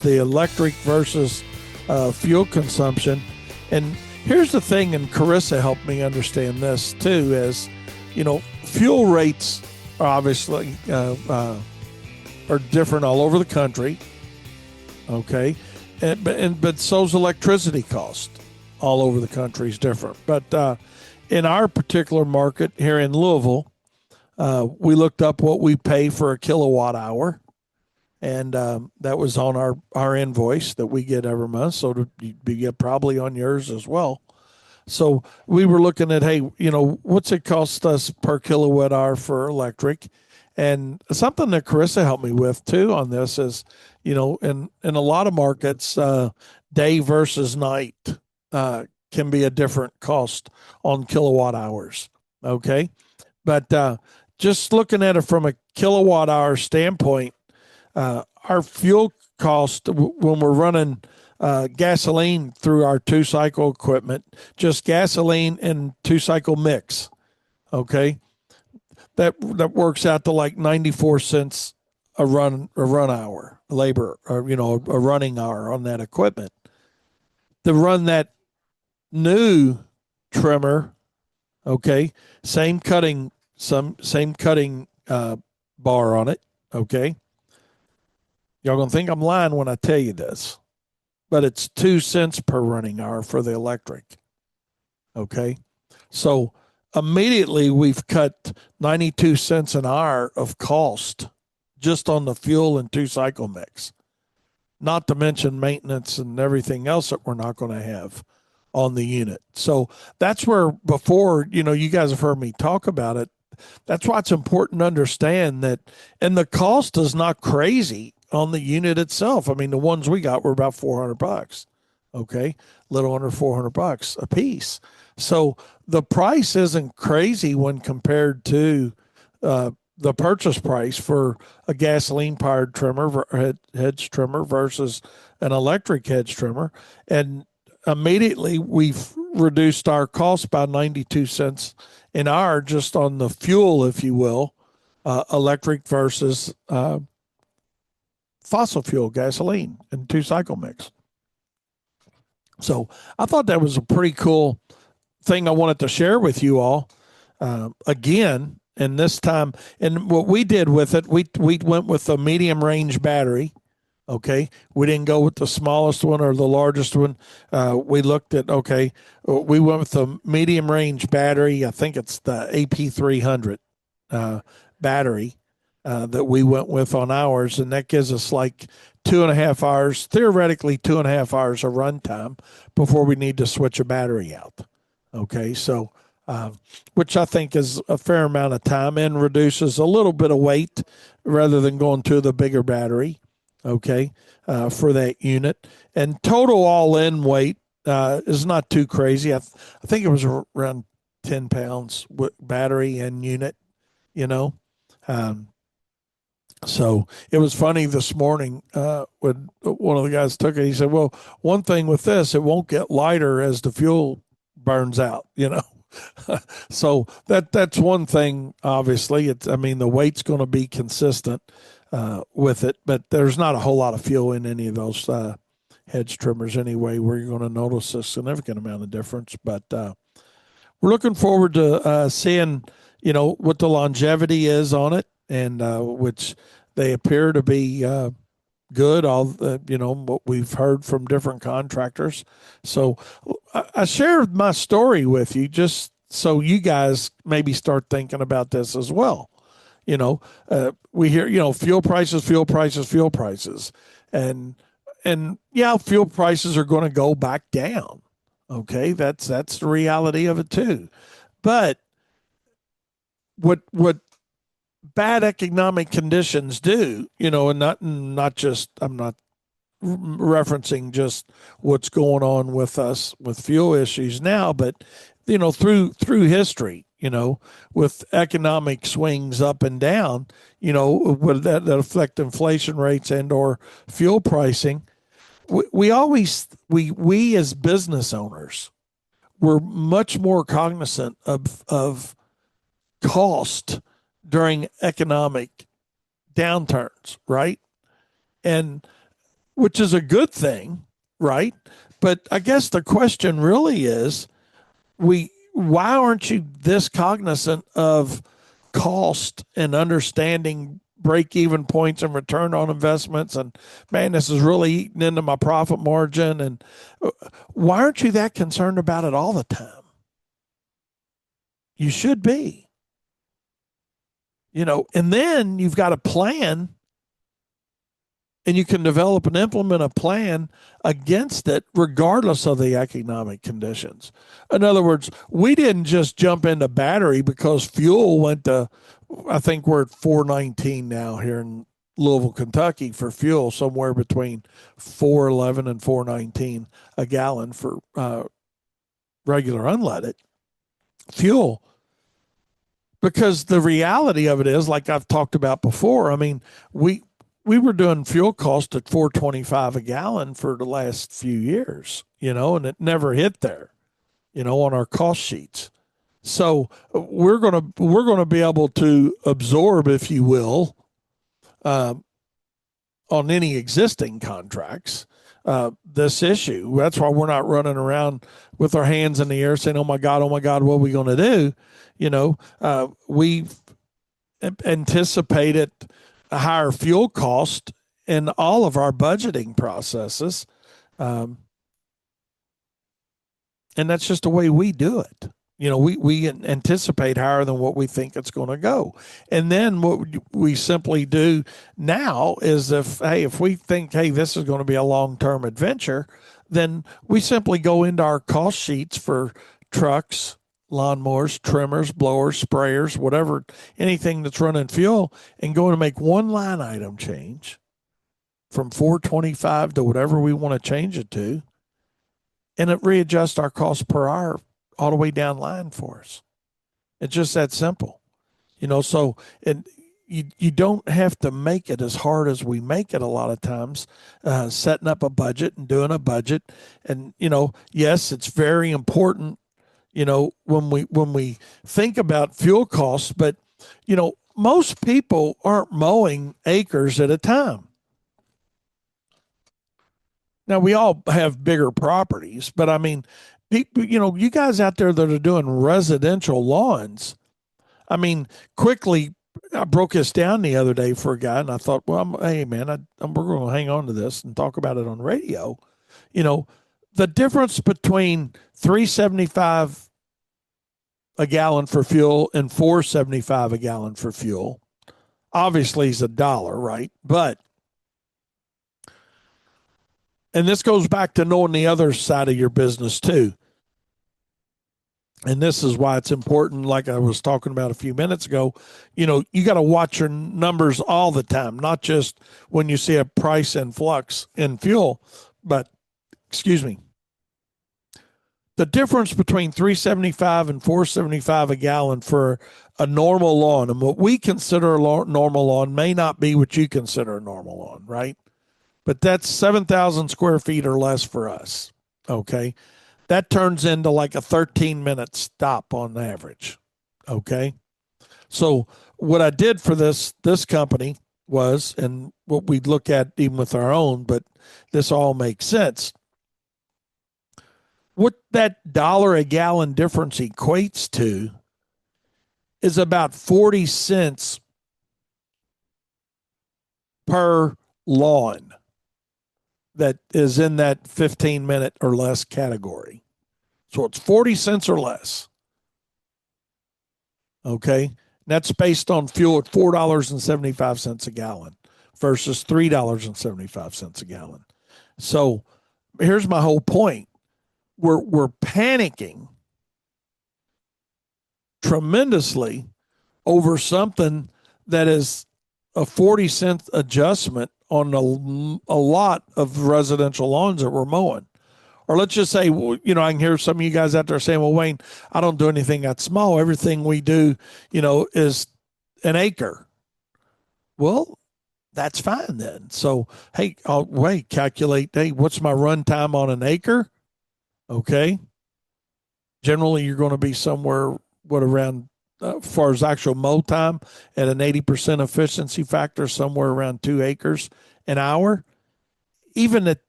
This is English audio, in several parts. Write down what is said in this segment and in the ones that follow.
the electric versus fuel consumption. And here's the thing, and Carissa helped me understand this too, is, fuel rates are obviously are different all over the country. Okay, but so's electricity cost all over the country is different. But in our particular market here in Louisville, we looked up what we pay for a kilowatt hour, and that was on our invoice that we get every month. So you get probably on yours as well. So we were looking at, hey, what's it cost us per kilowatt hour for electric? And something that Carissa helped me with too on this is, in a lot of markets, day versus night can be a different cost on kilowatt hours. Okay. But just looking at it from a kilowatt hour standpoint, our fuel cost when we're running gasoline through our 2-cycle equipment, just gasoline and 2-cycle mix, okay, that works out to like 94 cents a run hour, labor, or a running hour on that equipment. To run that new trimmer, okay, same cutting bar on it, okay. Y'all gonna think I'm lying when I tell you this, but it's 2 cents per running hour for the electric. Okay. So immediately we've cut 92 cents an hour of cost just on the fuel and 2-cycle mix, not to mention maintenance and everything else that we're not going to have on the unit. So that's where before, you guys have heard me talk about it. That's why it's important to understand that, and the cost is not crazy on the unit itself. I mean, the ones we got were about $400. Okay. Little under $400 a piece. So the price isn't crazy when compared to the purchase price for a gasoline powered trimmer, hedge trimmer versus an electric hedge trimmer. And immediately we've reduced our cost by 92 cents an hour just on the fuel, if you will, electric versus fossil fuel gasoline and 2-cycle mix. So I thought that was a pretty cool thing I wanted to share with you all. Again, and this time, and what we did with it, we went with a medium range battery. Okay. We didn't go with the smallest one or the largest one. We looked at, we went with the medium range battery. I think it's the AP300 battery that we went with on ours. And that gives us like 2.5 hours, theoretically 2.5 hours of runtime before we need to switch a battery out. Okay. So, which I think is a fair amount of time and reduces a little bit of weight rather than going to the bigger battery. Okay. For that unit, and total all in weight is not too crazy. I think it was around 10 pounds with battery and unit, so it was funny this morning when one of the guys took it. He said, well, one thing with this, it won't get lighter as the fuel burns out, So that's one thing. Obviously, the weight's going to be consistent with it, but there's not a whole lot of fuel in any of those hedge trimmers anyway, where you're going to notice a significant amount of difference. But we're looking forward to seeing, what the longevity is on it, and which they appear to be good. All what we've heard from different contractors. So I shared my story with you just so you guys maybe start thinking about this as well. We hear, fuel prices, and yeah, fuel prices are going to go back down. Okay. That's the reality of it too. But what bad economic conditions do, and not just, I'm not referencing just what's going on with us with fuel issues now, but, through history, with economic swings up and down, would that affect inflation rates and or fuel pricing. We as business owners, we're much more cognizant of cost during economic downturns, right? And which is a good thing, right? But I guess the question really is, why aren't you this cognizant of cost and understanding break even points and return on investments, and man, this is really eating into my profit margin, and why aren't you that concerned about it all the time? You should be, and then you've got a plan, and you can develop and implement a plan against it regardless of the economic conditions. In other words, we didn't just jump into battery because fuel went to, I think we're at 419 now here in Louisville, Kentucky for fuel, somewhere between 411 and 419 a gallon for regular unleaded fuel. Because the reality of it is, like I've talked about before, I mean, we were doing fuel cost at 425 a gallon for the last few years, and it never hit there, on our cost sheets. So we're gonna be able to absorb, if you will, uh, on any existing contracts, this issue. That's why we're not running around with our hands in the air saying, oh my God, what are we going to do? We've anticipated a higher fuel cost in all of our budgeting processes. Um, and that's just the way we do it. We anticipate higher than what we think it's going to go. And then what we simply do now is if we think, hey, this is going to be a long-term adventure, then we simply go into our cost sheets for trucks, lawnmowers, trimmers, blowers, sprayers, whatever, anything that's running fuel, and go to make one line item change from 425 to whatever we want to change it to, and it readjusts our cost per hour all the way down line for us. It's just that simple, so you don't have to make it as hard as we make it a lot of times, setting up a budget and doing a budget. And, yes, it's very important, when we think about fuel costs, but, most people aren't mowing acres at a time. Now, we all have bigger properties, but I mean, people, you guys out there that are doing residential lawns, I mean, quickly, I broke this down the other day for a guy, and I thought, well, hey, man, we're going to hang on to this and talk about it on radio. The difference between 375 a gallon for fuel and 475 a gallon for fuel, obviously, is $1, right? But and this goes back to knowing the other side of your business too. And this is why it's important, like I was talking about a few minutes ago, you got to watch your numbers all the time, not just when you see a price influx in fuel, but, excuse me, the difference between 375 and 475 a gallon for a normal lawn, and what we consider a normal lawn may not be what you consider a normal lawn, right? But that's 7,000 square feet or less for us, okay? That turns into like a 13-minute stop on average, okay? So what I did for this company was, and what we'd look at even with our own, but this all makes sense. What that dollar a gallon difference equates to is about 40 cents per lawn that is in that 15-minute or less category. So it's 40 cents or less. Okay. That's based on fuel at $4.75 a gallon versus $3.75 a gallon. So here's my whole point. We're panicking tremendously over something that is a 40-cent adjustment on a lot of residential lawns that we're mowing. Or let's just say, I can hear some of you guys out there saying, well, Wayne, I don't do anything that small. Everything we do, is an acre. Well, that's fine then. So, hey, calculate, hey, what's my run time on an acre? Okay. Generally, you're going to be somewhere, around, as far as actual mow time, at an 80% efficiency factor, somewhere around 2 acres an hour. even at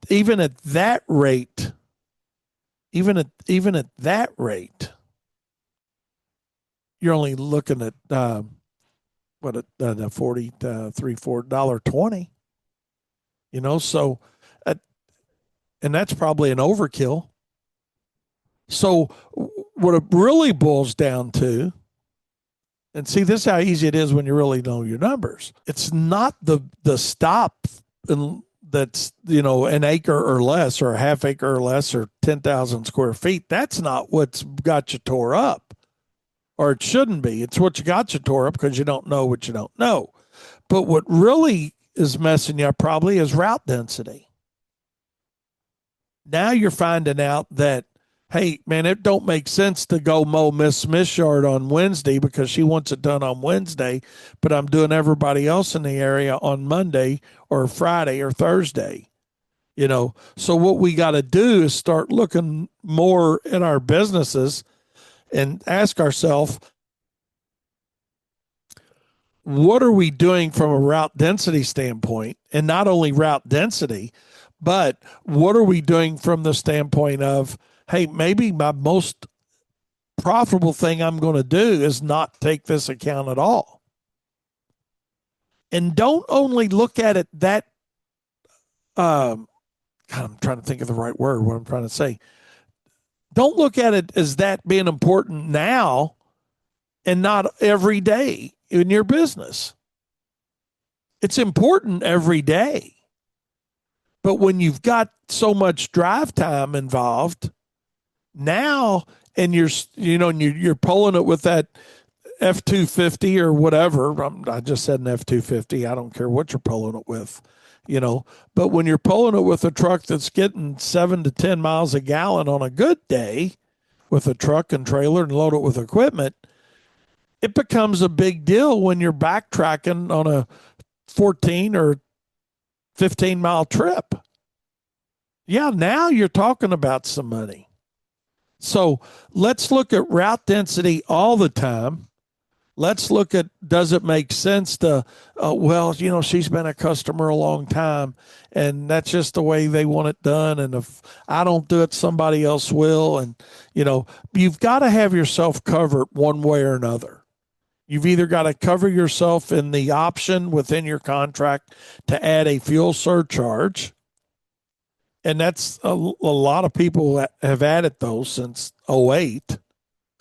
that rate, even at that rate, you're only looking at what a 43 $4.20. So uh, and that's probably an overkill. So what it really boils down to, and see, this is how easy it is when you really know your numbers. It's not the stop that's an acre or less, or a half acre or less, or 10,000 square feet. That's not what's got you tore up, or it shouldn't be. It's what you got you tore up because you don't know what you don't know. But what really is messing you up probably is route density. Now you're finding out that, hey, man, it don't make sense to go mow Miss Smith's yard on Wednesday because she wants it done on Wednesday, but I'm doing everybody else in the area on Monday or Friday or Thursday. So what we got to do is start looking more in our businesses and ask ourselves, what are we doing from a route density standpoint? And not only route density, but what are we doing from the standpoint of, hey, maybe my most profitable thing I'm going to do is not take this account at all. And don't only look at it that, God, I'm trying to think of the right word, what I'm trying to say. Don't look at it as that being important now and not every day in your business. It's important every day. But when you've got so much drive time involved now, and you're pulling it with that F-250 or whatever. I just said an F-250. I don't care what you're pulling it with, But when you're pulling it with a truck that's getting 7 to 10 miles a gallon on a good day with a truck and trailer and load it with equipment, it becomes a big deal when you're backtracking on a 14 or 15-mile trip. Yeah, now you're talking about some money. So let's look at route density all the time. Let's look at, does it make sense to, she's been a customer a long time and that's just the way they want it done. And if I don't do it, somebody else will. And, you've got to have yourself covered one way or another. You've either got to cover yourself in the option within your contract to add a fuel surcharge. And that's a lot of people have added those since 2008.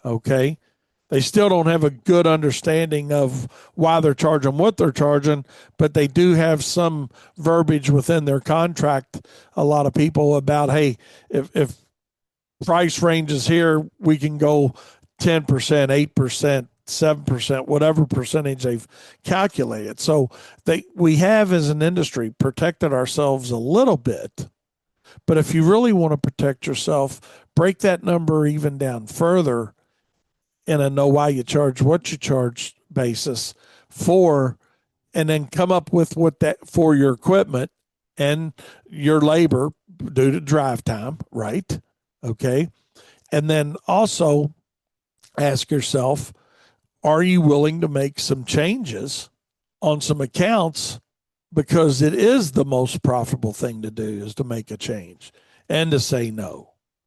Okay. They still don't have a good understanding of why they're charging what they're charging, but they do have some verbiage within their contract, a lot of people, about, hey, if price range is here, we can go 10%, 8%, 7%, whatever percentage they've calculated. So we have, as an industry, protected ourselves a little bit. But if you really want to protect yourself, break that number even down further in a know why you charge what you charge basis for, and then come up with what that for your equipment and your labor due to drive time, right? Okay. And then also ask yourself, are you willing to make some changes on some accounts? Because it is the most profitable thing to do, is to make a change and to say no.